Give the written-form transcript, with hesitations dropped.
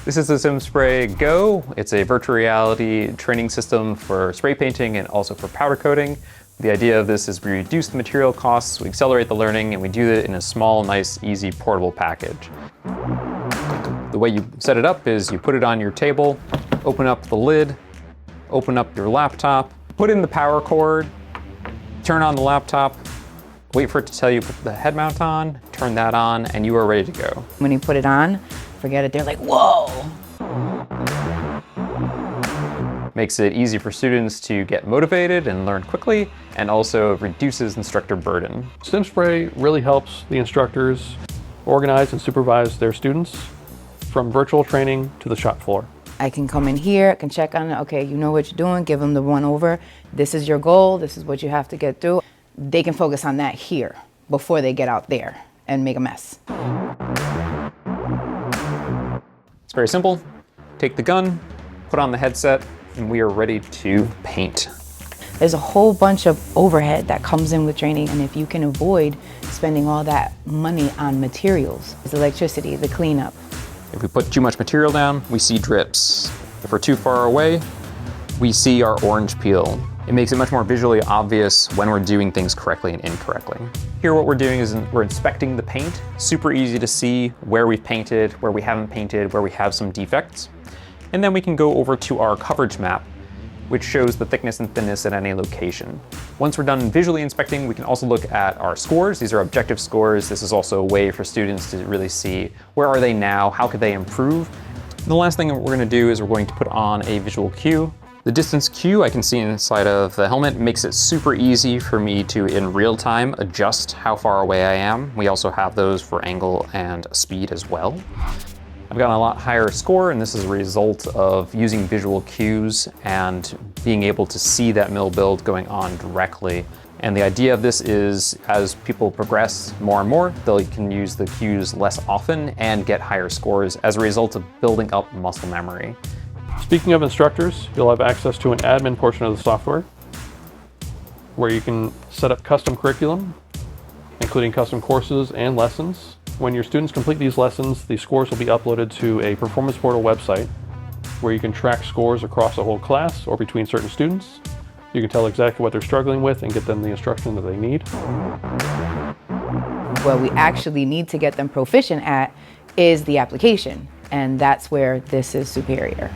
This is the SimSpray Go. It's a virtual reality training system for spray painting and also for powder coating. The idea of this is we reduce the material costs, we accelerate the learning, and we do it in a small, nice, easy, portable package. The way you set it up is you put it on your table, open up the lid, open up your laptop, put in the power cord, turn on the laptop, wait for it to tell you put the head mount on, turn that on, and you are ready to go. When you put it on, forget it, they're like, whoa! Makes it easy for students to get motivated and learn quickly, and also reduces instructor burden. SimSpray really helps the instructors organize and supervise their students from virtual training to the shop floor. I can come in here, I can check on, okay, you know what you're doing, give them the one over. This is your goal, this is what you have to get through. They can focus on that here before they get out there and make a mess. It's very simple. Take the gun, put on the headset, and we are ready to paint. There's a whole bunch of overhead that comes in with training, and if you can avoid spending all that money on materials, the electricity, the cleanup. If we put too much material down, we see drips. If we're too far away, we see our orange peel. It makes it much more visually obvious when we're doing things correctly and incorrectly. Here what we're doing is we're inspecting the paint. Super easy to see where we've painted, where we haven't painted, where we have some defects. And then we can go over to our coverage map, which shows the thickness and thinness at any location. Once we're done visually inspecting, we can also look at our scores. These are objective scores. This is also a way for students to really see where are they now, how could they improve. The last thing we're going to do is we're going to put on a visual cue. The distance cue I can see inside of the helmet makes it super easy for me to, in real time, adjust how far away I am. We also have those for angle and speed as well. I've gotten a lot higher score, and this is a result of using visual cues and being able to see that mill build going on directly. And the idea of this is, as people progress more and more, they can use the cues less often and get higher scores as a result of building up muscle memory. Speaking of instructors, you'll have access to an admin portion of the software where you can set up custom curriculum, including custom courses and lessons. When your students complete these lessons, the scores will be uploaded to a performance portal website where you can track scores across a whole class or between certain students. You can tell exactly what they're struggling with and get them the instruction that they need. What we actually need to get them proficient at is the application, and that's where this is superior.